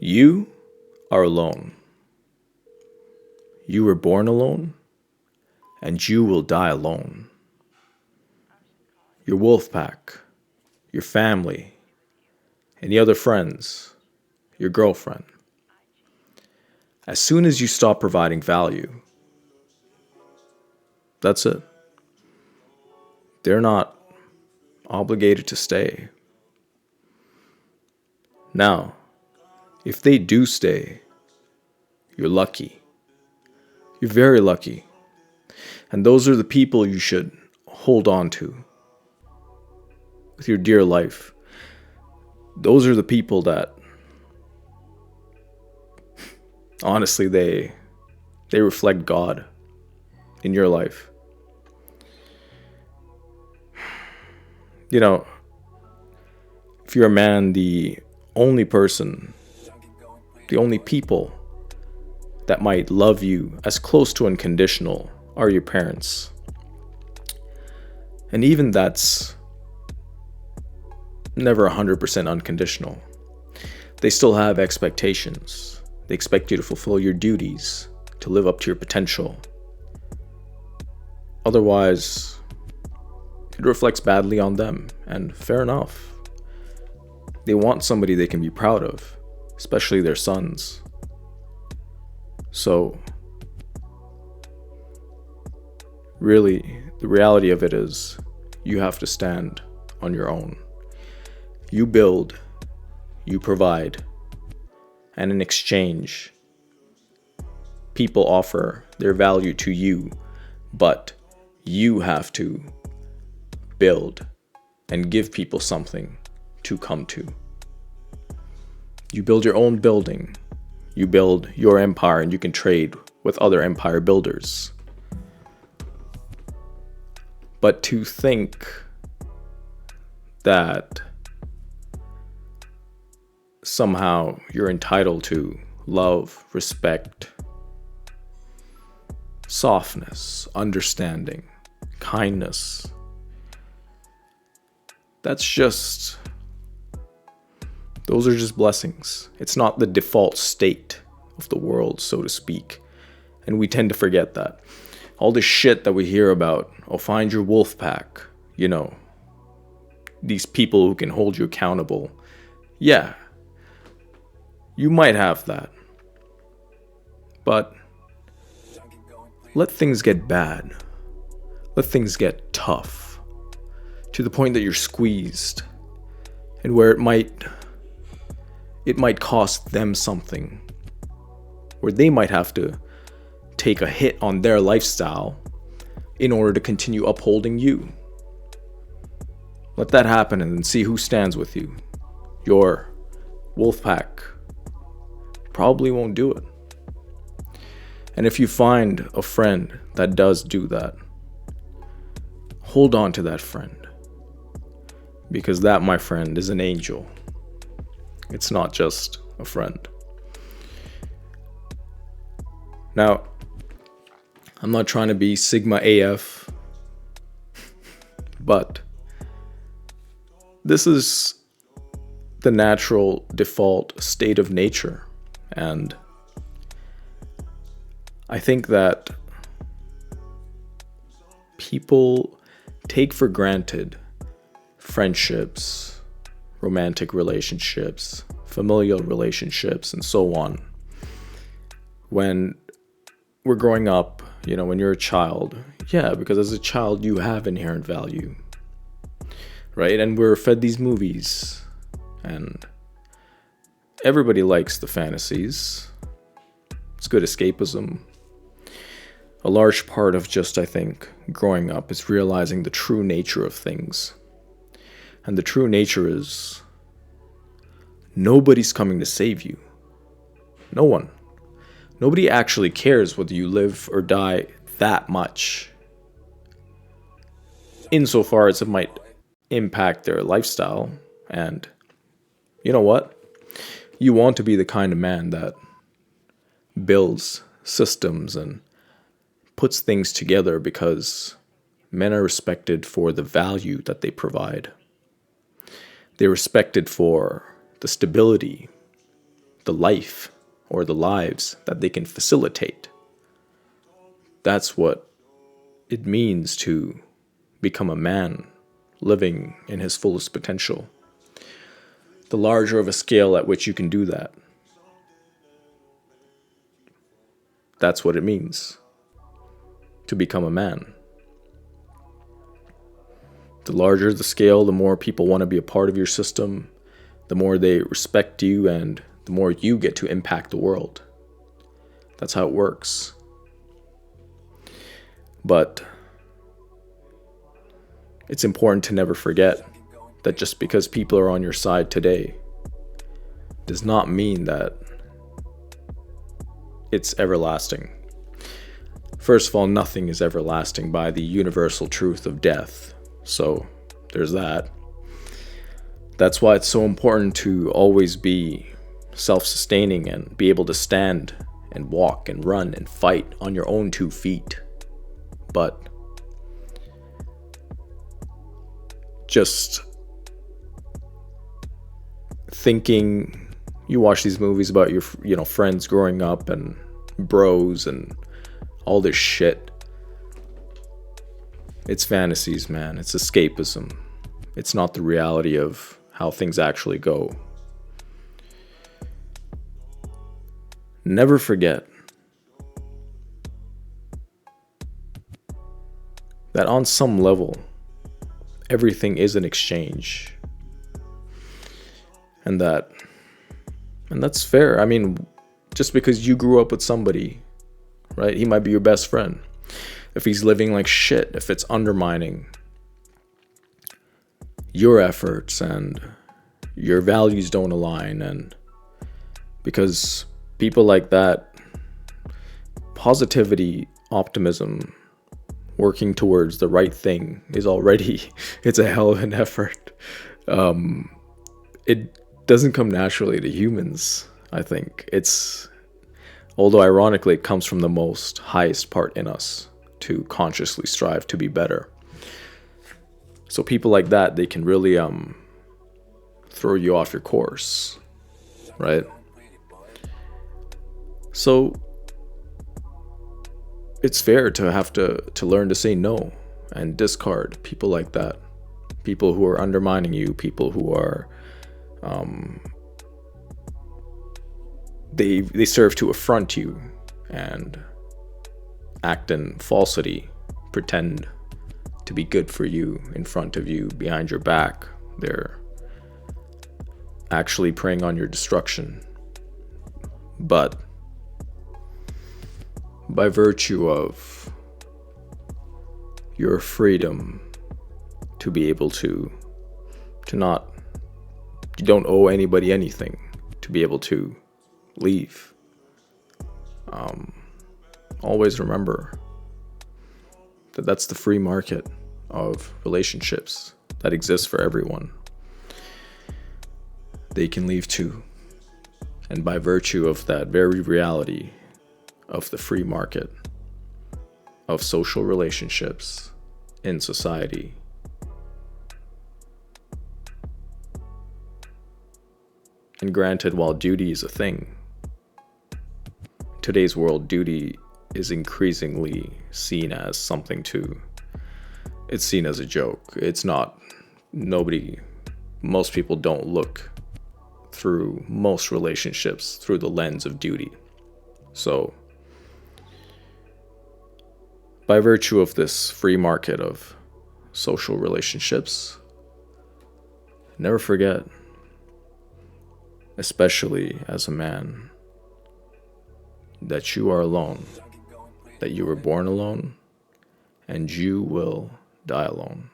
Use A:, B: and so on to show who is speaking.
A: You are alone. You were born alone, and you will die alone. Your wolf pack, your family, any other friends, your girlfriend. As soon as you stop providing value, that's it. They're not obligated to stay. Now, if they do stay, you're lucky. You're very lucky. And those are the people you should hold on to with your dear life. Those are the people that, honestly, they reflect God in your life. You know, if you're a man, the only people that might love you as close to unconditional are your parents. And even that's never 100% unconditional. They still have expectations. They expect you to fulfill your duties, to live up to your potential. Otherwise, it reflects badly on them, and fair enough. They want somebody they can be proud of, especially their sons. So, really, the reality of it is you have to stand on your own. You build, you provide, and in exchange, people offer their value to you, but you have to build and give people something to come to. You build your own building. You build your empire and you can trade with other empire builders. But to think that somehow you're entitled to love, respect, softness, understanding, kindness, those are just blessings. It's not the default state of the world, so to speak. And we tend to forget that. All this shit that we hear about, find your wolf pack, these people who can hold you accountable. Yeah, you might have that. But let things get bad. Let things get tough. To the point that you're squeezed. And where it might cost them something. Where they might have to take a hit on their lifestyle in order to continue upholding you. Let that happen and then see who stands with you. Your wolf pack probably won't do it. And if you find a friend that does do that, hold on to that friend. Because that, my friend, is an angel. It's not just a friend. Now, I'm not trying to be Sigma AF, but this is the natural default state of nature. And I think that people take for granted friendships, romantic relationships, familial relationships, and so on. When we're growing up, when you're a child, because as a child you have inherent value, right? And we're fed these movies, and everybody likes the fantasies. It's good escapism. A large part of I think, growing up is realizing the true nature of things. And the true nature is nobody's coming to save you. No one. Nobody actually cares whether you live or die that much. Insofar as it might impact their lifestyle. And you know what? You want to be the kind of man that builds systems and puts things together because men are respected for the value that they provide. They're respected for the stability, the life or the lives that they can facilitate. That's what it means to become a man living in his fullest potential. The larger of a scale at which you can do that, that's what it means to become a man. The larger the scale, the more people want to be a part of your system, the more they respect you, and the more you get to impact the world. That's how it works. But it's important to never forget that just because people are on your side today does not mean that it's everlasting. First of all, nothing is everlasting by the universal truth of death. So there's that. That's why it's so important to always be self-sustaining and be able to stand and walk and run and fight on your own 2 feet. But just thinking, you watch these movies about your friends growing up and bros and all this shit. It's fantasies, man. It's escapism. It's not the reality of how things actually go. Never forget that on some level, everything is an exchange. And that's fair. I mean, just because you grew up with somebody, right? He might be your best friend. If he's living like shit, if it's undermining your efforts and your values don't align, and because people like that, positivity, optimism, working towards the right thing is already, it's a hell of an effort. It doesn't come naturally to humans, I think. Although ironically, it comes from the most highest part in us to consciously strive to be better. So people like that, they can really throw you off your course, right? So it's fair to have to learn to say no and discard people like that. People who are undermining you, people who are they serve to affront you and act in falsity, pretend to be good for you in front of you, behind your back. They're actually preying on your destruction. But by virtue of your freedom to be able to not, you don't owe anybody anything, to be able to leave. Always remember that that's the free market of relationships that exists for everyone. They can leave too. And by virtue of that very reality of the free market of social relationships in society, and granted, while duty is a thing, in today's world, duty is increasingly seen as something it's seen as a joke. It's not, most people don't look through most relationships through the lens of duty. So, by virtue of this free market of social relationships, never forget, especially as a man, that you are alone, that you were born alone, and you will die alone.